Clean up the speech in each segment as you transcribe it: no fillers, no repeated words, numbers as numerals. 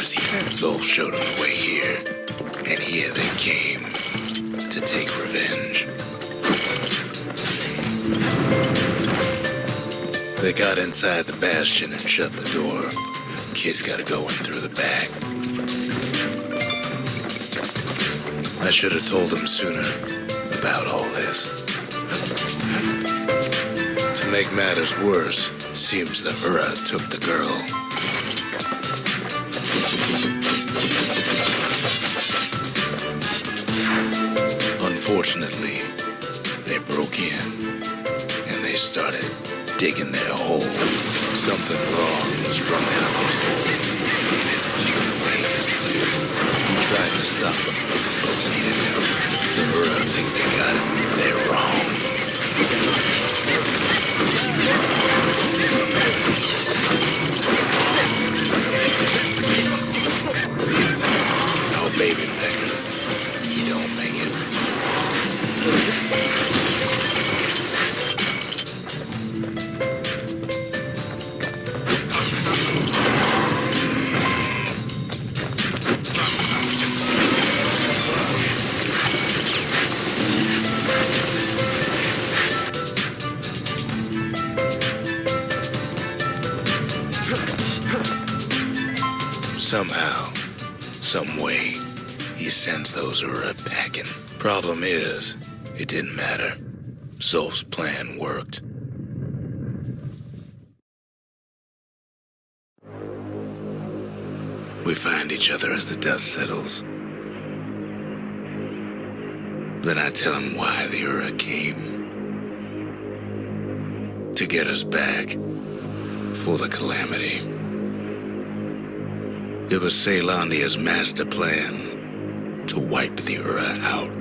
was here. Zolf showed them the way here, and here they came to take revenge. They got inside the Bastion and shut the door. Kids gotta go in through the back. I should have told them sooner about all this. To make matters worse, seems the Ura took the girl. Unfortunately, they broke in, and they started digging their hole. Something wrong was sprung out of those holes, and it's eating away this place. We tried to stop them, but we needed help. The Ura think they got him. They're wrong. Oh, baby pecker, you don't make it. Somehow, some way, he sends those Ura packing. Problem is, it didn't matter. Zolf's plan worked. We find each other as the dust settles. Then I tell him why the Ura came. To get us back for the calamity. It was Caelondia's master plan to wipe the Ura out.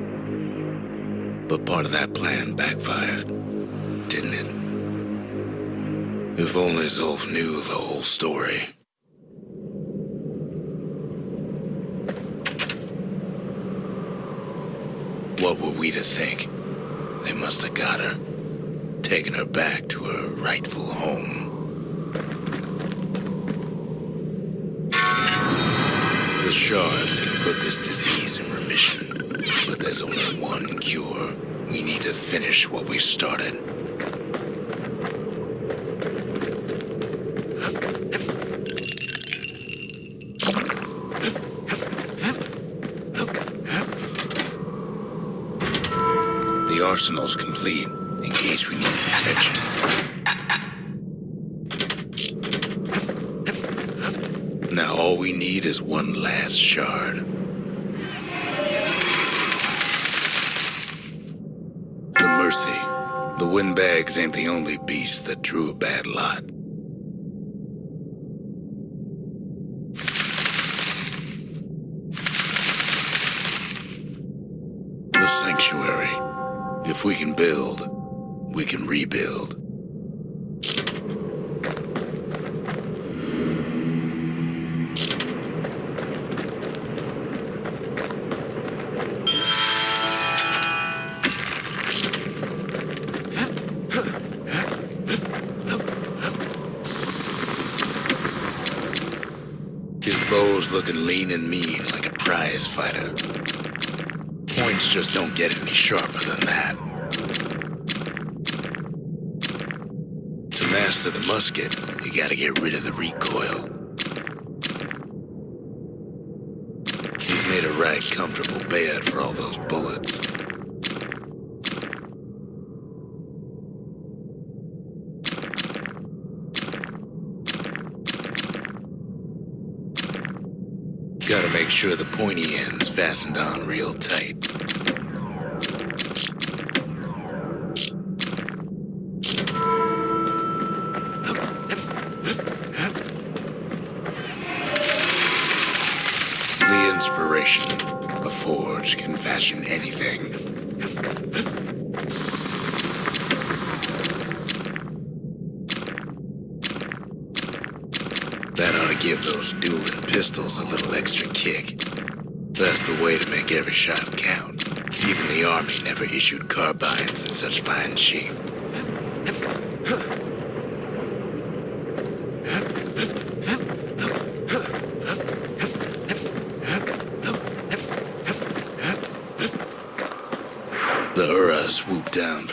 But part of that plan backfired, didn't it? If only Zolf knew the whole story. What were we to think? They must have got her, taken her back to her rightful home. The shards can put this disease in remission, but there's only one cure. We need to finish what we started. The arsenal's complete, in case we need protection. Now all we need is one last shard. The Mercy. The windbags ain't the only beast that drew a bad lot. The Sanctuary. If we can build, we can rebuild. His bow's looking lean and mean like a prize fighter. Points just don't get any sharper than that. To master the musket, you gotta get rid of the recoil. He's made a right comfortable bed for all those bullets. Gotta make sure the pointy end's fastened on real tight. The inspiration. A forge can fashion anything. That ought to give those dueling pistols a little extra kick. That's the way to make every shot count. Even the army never issued carbines in such fine shape.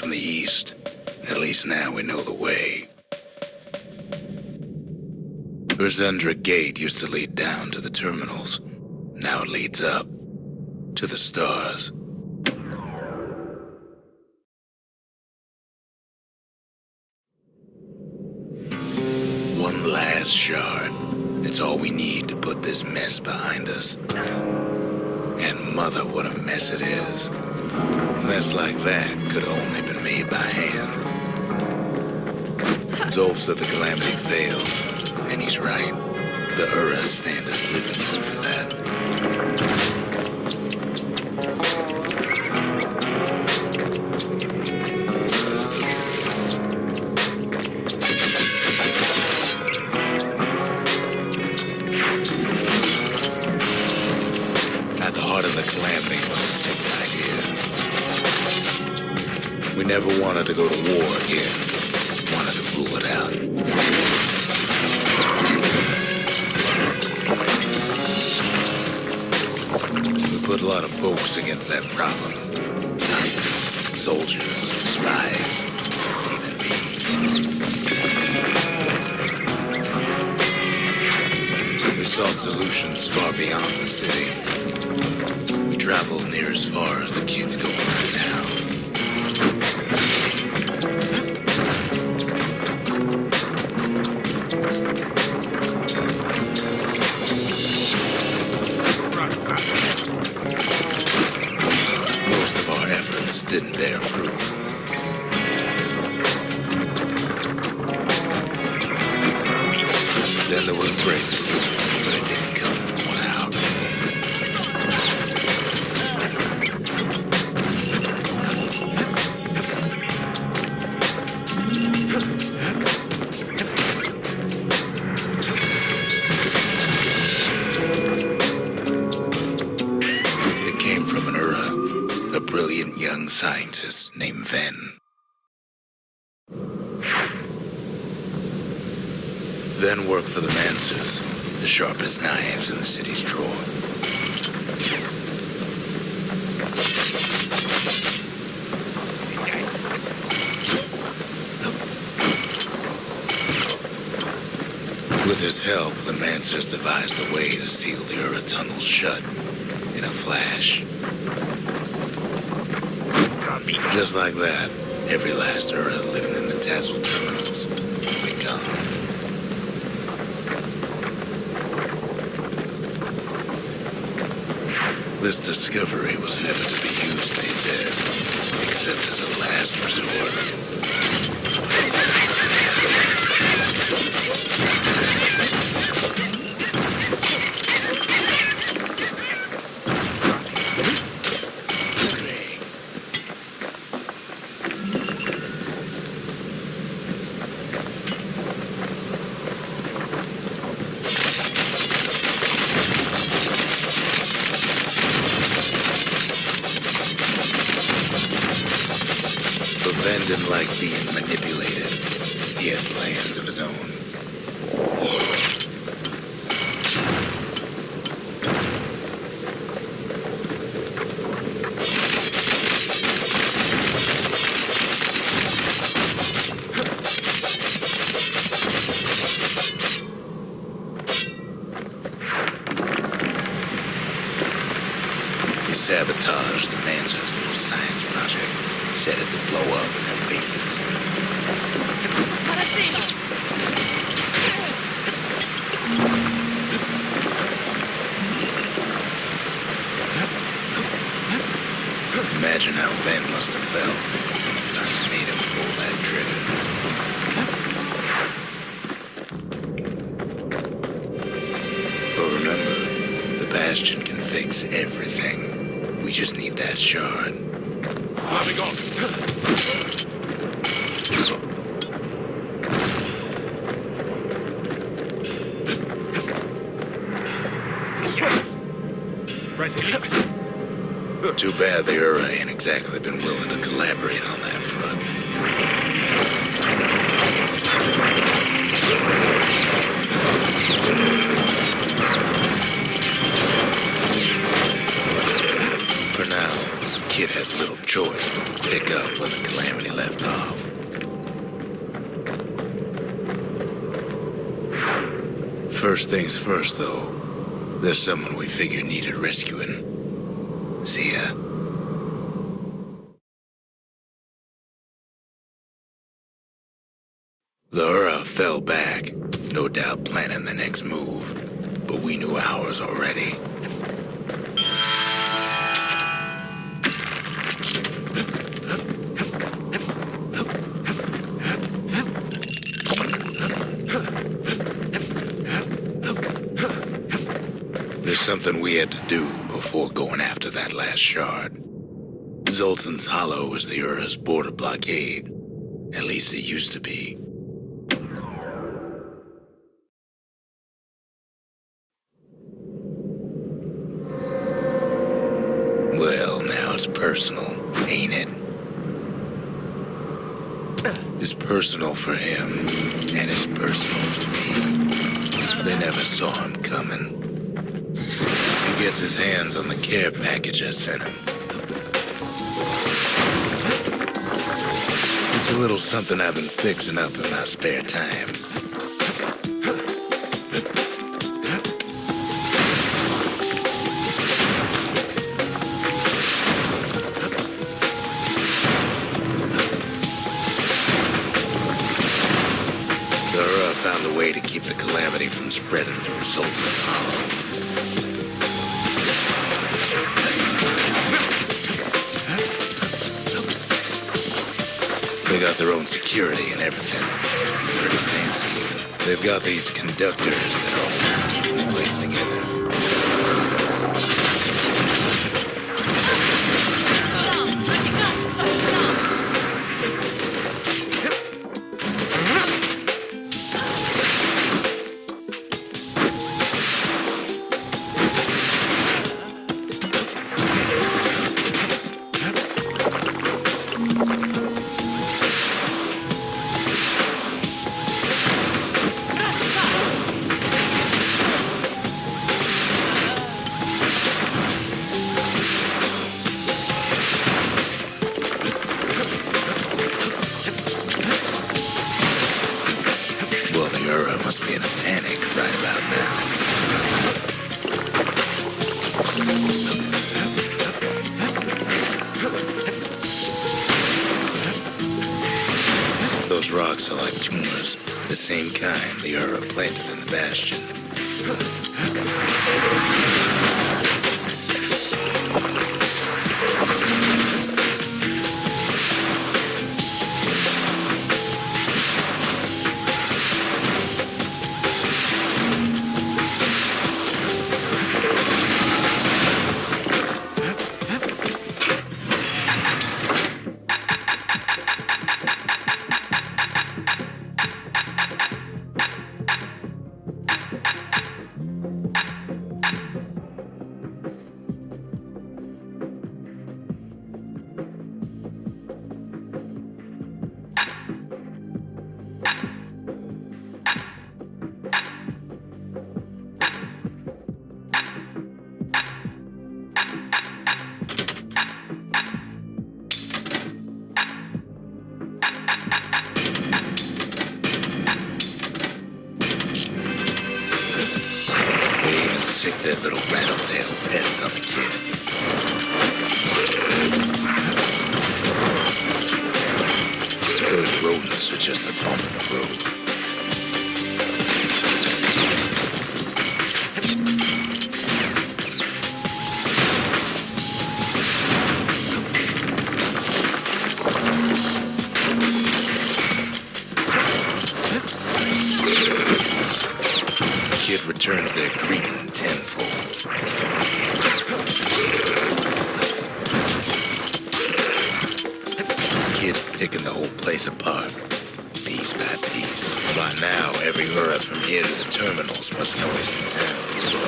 from the east. At least now we know the way. Urzendra Gate used to lead down to the terminals. Now it leads up to the stars. One last shard. It's all we need to put this mess behind us. And mother, what a mess it is. A mess like that could have only been made by hand. Zolf said the calamity failed, and he's right. The Ura stand is living proof of that. At the heart of the calamity was a simple idea. We never wanted to go to war again. Wanted to rule it out. We put a lot of folks against that problem. Scientists, soldiers, spies, even me. We sought solutions far beyond the city. We traveled near as far as the kids go right now. Most of our efforts didn't bear fruit. Then there was breakthrough, but it didn't come from one of our people. It came from an Ura, a brilliant young scientist named Ven. Ven worked for the Mancers, the sharpest knives in the city's drawer. With his help, the Mancers devised a way to seal the Ura tunnels shut in a flash. Just like that, every last Ura living in the Tassel terminals will be gone. This discovery was never to be used, they said, except as a last resort. But Ven didn't like being manipulated. He had plans of his own. He sabotaged the Mancers' little science project, set it to blow up in their faces. Imagine how Ven must have felt when he finally made him pull that trigger. But remember, the Bastion can fix everything. We just need that shard. Having on. Yes. Rising up. Too bad the Ura ain't exactly been willing to collaborate on that front. For now, Kid had little choice but to pick up where the calamity First things first, though. There's someone we figured needed rescuing. See ya. The Ura fell back, no doubt planning the next move, but we knew ours already. There's something we had to do before going after that last shard. Zoltan's Hollow is the Ura's border blockade. At least it used to be. Well, now it's personal, ain't it? It's personal for him, and it's personal for me. They never saw him coming. He gets his hands on the care package I sent him. It's a little something I've been fixing up in my spare time. The Ura found a way to keep the calamity from spreading through Sultan's Hollow. They got their own security and everything. Pretty fancy. They've got these conductors that are always keeping the place together. Must be in a panic right about now. Those rocks are like tumors, the same kind the Ura planted in the Bastion. Sick their little rattletail pets on the kid. Those rodents are just a bump in the road. Kid returns their greeting tenfold. Kid picking the whole place apart, piece by piece. By now, every Ura from here to the terminals must know he's in town.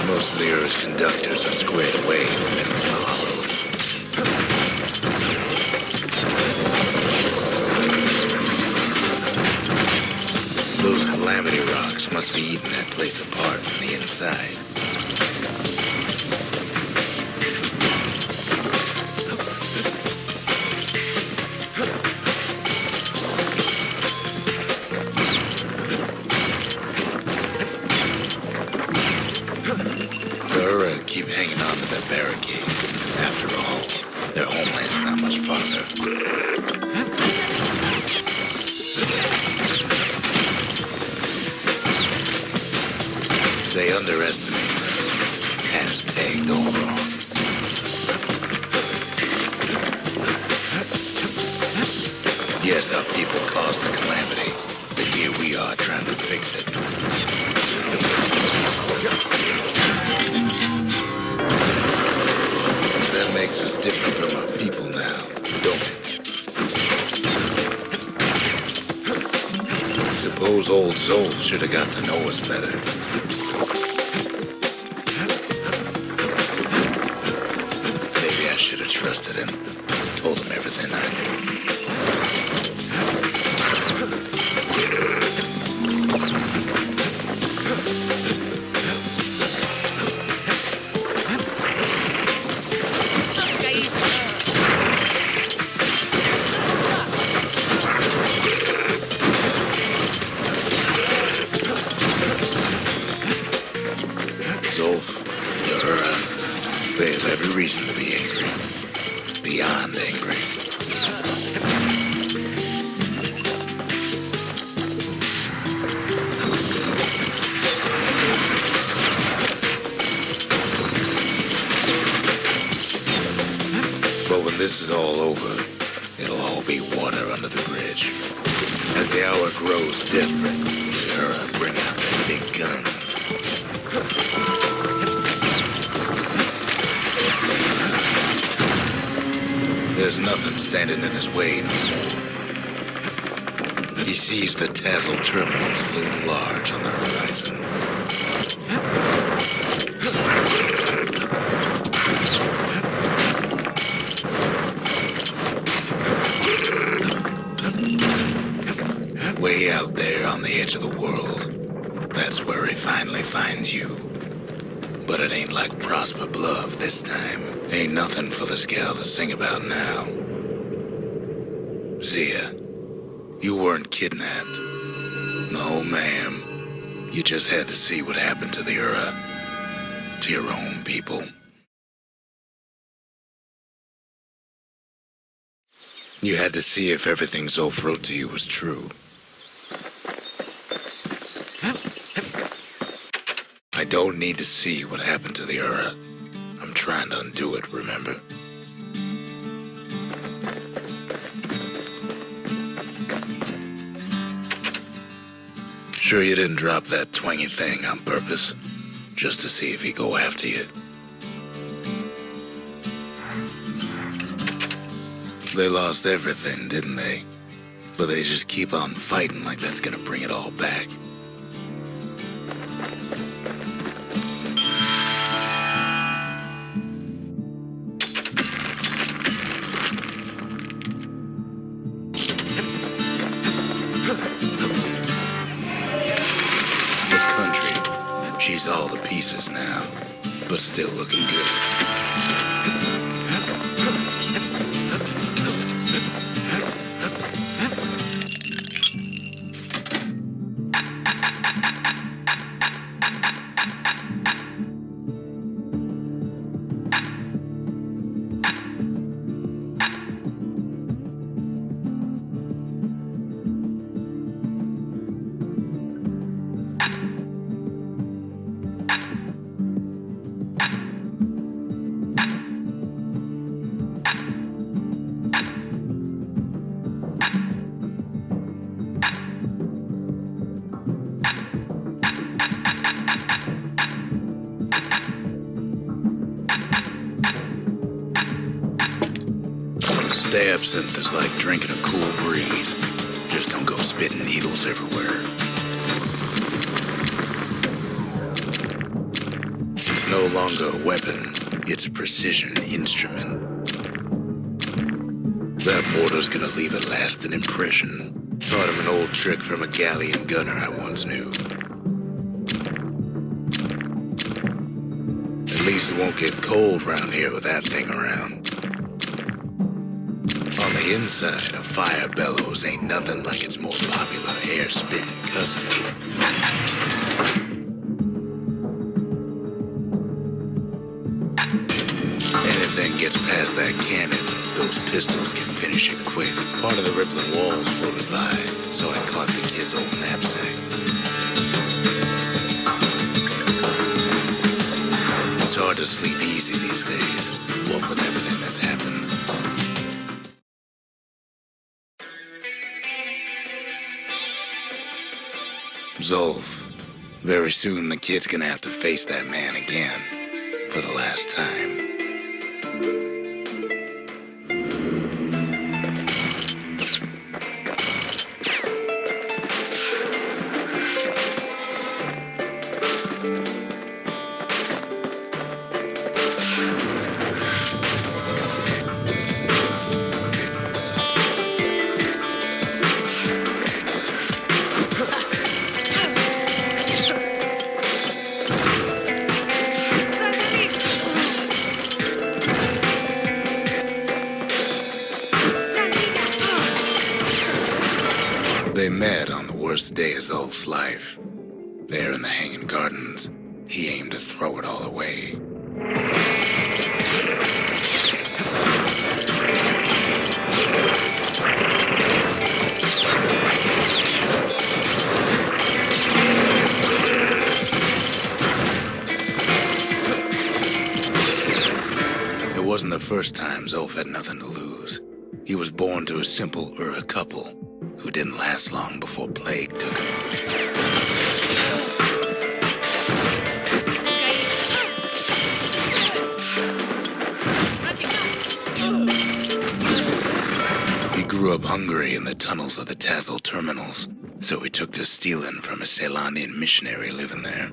Most of the Ura's conductors are squared away in the middle of the hollow. Those calamity rocks must be eating that place apart from the inside. onto their barricade. After all, their homeland's not much farther. They underestimated us. Had us pegged all wrong. Yes, our people caused the calamity, but here we are trying to fix it. That makes us different from our people now, don't it? Suppose old Zolf should have got to know us better. Maybe I should have trusted him, told him everything I knew. Zolf, Uhura, they have every reason to be angry. Beyond angry. But when this is all over, it'll all be water under the bridge. As the hour grows desperate, Uhura bring out their big guns. There's nothing standing in his way no more. He sees the Tassel terminals loom large on the horizon. Way out there on the edge of the world, that's where he finally finds you. But it ain't like Prosper Bluff this time. Ain't nothing for this gal to sing about now. Zia, you weren't kidnapped. No, ma'am. You just had to see what happened to the Uhura. To your own people. You had to see if everything Zolf wrote to you was true. I don't need to see what happened to the Uhura. I'm trying to undo it, remember? Sure you didn't drop that twangy thing on purpose? Just to see if he'd go after you? They lost everything, didn't they? But they just keep on fighting like that's gonna bring it all back. She's all to pieces now, but still looking good. Stay absinthe is like drinking a cool breeze. Just don't go spitting needles everywhere. It's no longer a weapon, it's a precision instrument. That mortar's gonna leave a lasting impression. Taught him an old trick from a galleon gunner I once knew. At least it won't get cold round here with that thing around. On the inside, a fire bellows ain't nothing like its more popular air-spitting cousin. that cannon, those pistols can finish it quick. Part of the rippling walls floated by, so I caught the kid's old knapsack. It's hard to sleep easy these days, what with everything that's happened. Zolf. Very soon the kid's gonna have to face that man again, for the last time. They met on the worst day of Zolf's life. There in the Hanging Gardens, he aimed to throw it all away. It wasn't the first time Zolf had nothing to lose. He was born to a simple Ura couple who didn't last long before plague took him. He grew up hungry in the tunnels of the Tassel terminals, so he took to stealing from a Ceylonian missionary living there.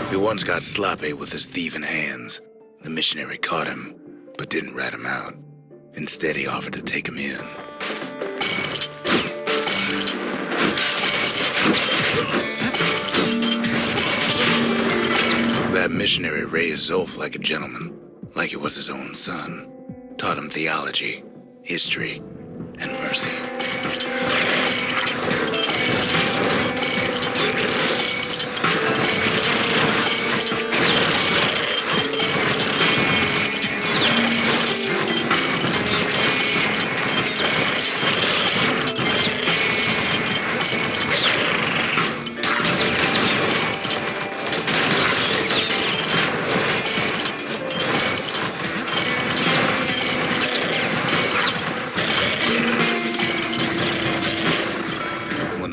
He once got sloppy with his thieving hands. The missionary caught him, but didn't rat him out. Instead, he offered to take him in. That missionary raised Zolf like a gentleman, like he was his own son. Taught him theology, history, and mercy.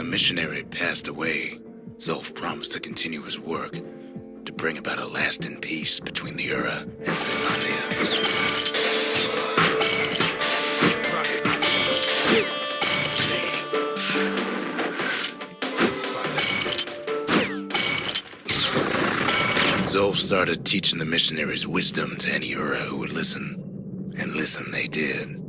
Missionary passed away, Zolf promised to continue his work to bring about a lasting peace between the Ura and Ceylonia. Zolf started teaching the missionaries wisdom to any Ura who would listen, and listen they did.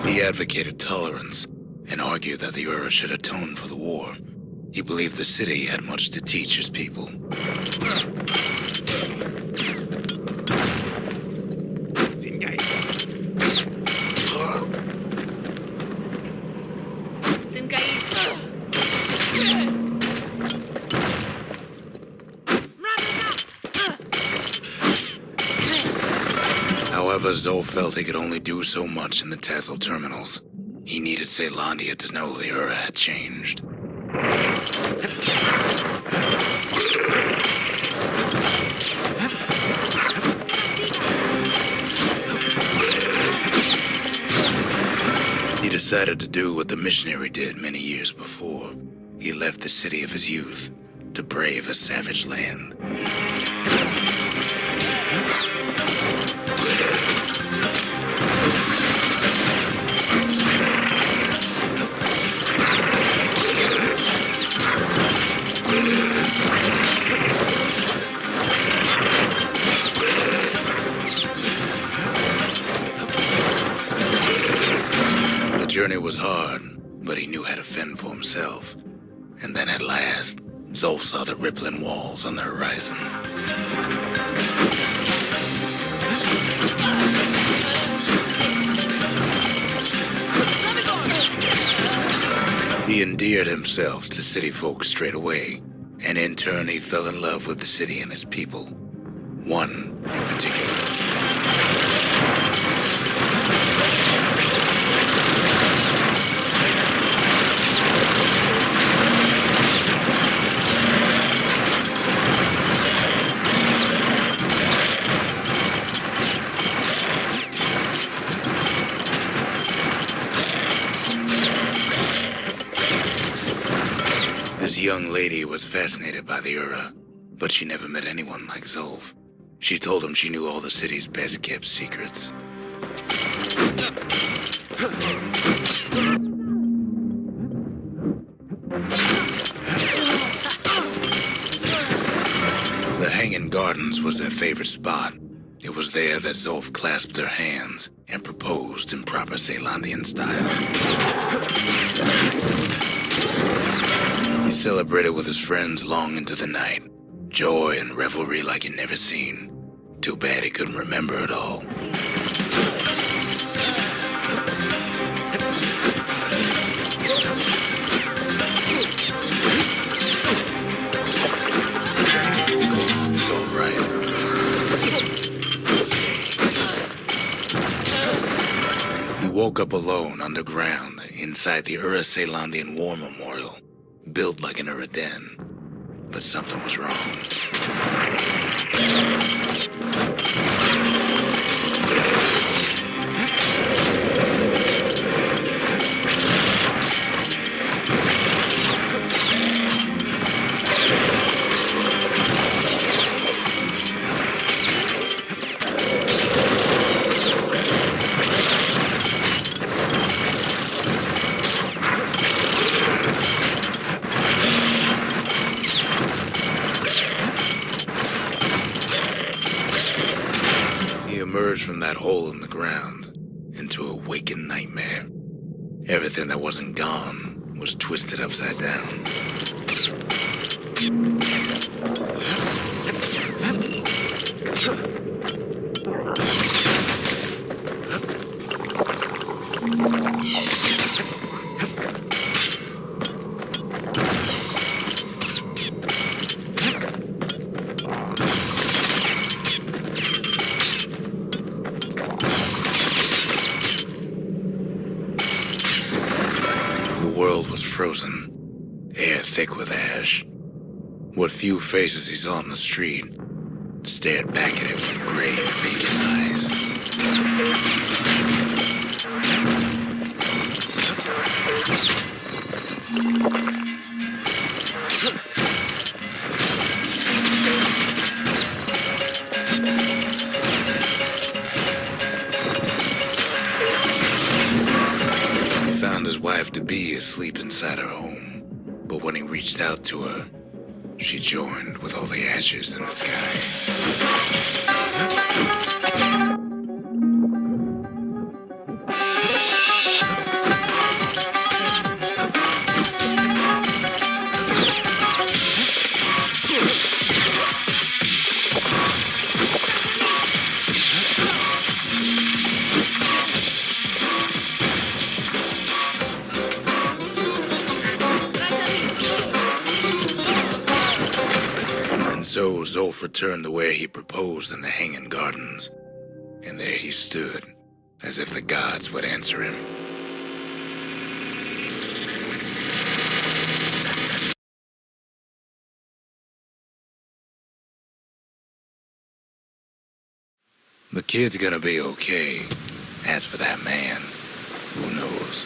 He advocated tolerance and argued that the Ura should atone for the war. He believed the city had much to teach his people. However, Zolf felt he could only do so much in the Tassel terminals. He needed Ceylonia to know the Ura had changed. He decided to do what the missionary did many years before. He left the city of his youth to brave a savage land. journey was hard, but he knew how to fend for himself. And then at last, Zolf saw the rippling walls on the horizon. He endeared himself to city folk straight away, and in turn he fell in love with the city and its people. One in particular. This young lady was fascinated by the Ura, but she never met anyone like Zolf. She told him she knew all the city's best-kept secrets. The Hanging Gardens was their favorite spot. It was there that Zolf clasped her hands and proposed in proper Ceylandian style. He celebrated with his friends long into the night. Joy and revelry like he'd never seen. Too bad he couldn't remember it all. It's all right. He woke up alone underground inside the Ura Ceylandian War Memorial, built like an Ura den. But something was wrong. Emerged from that hole in the ground into a waking nightmare. Everything that wasn't gone was twisted upside down. The world was frozen, air thick with ash. What few faces he saw on the street stared back at him with gray and vacant eyes. He found his wife-to-be asleep inside her home, but when he reached out to her, she joined with all the ashes in the sky. So Zolf returned to where he proposed in the Hanging Gardens, and there he stood, as if the gods would answer him. The kid's gonna be okay. As for that man, who knows?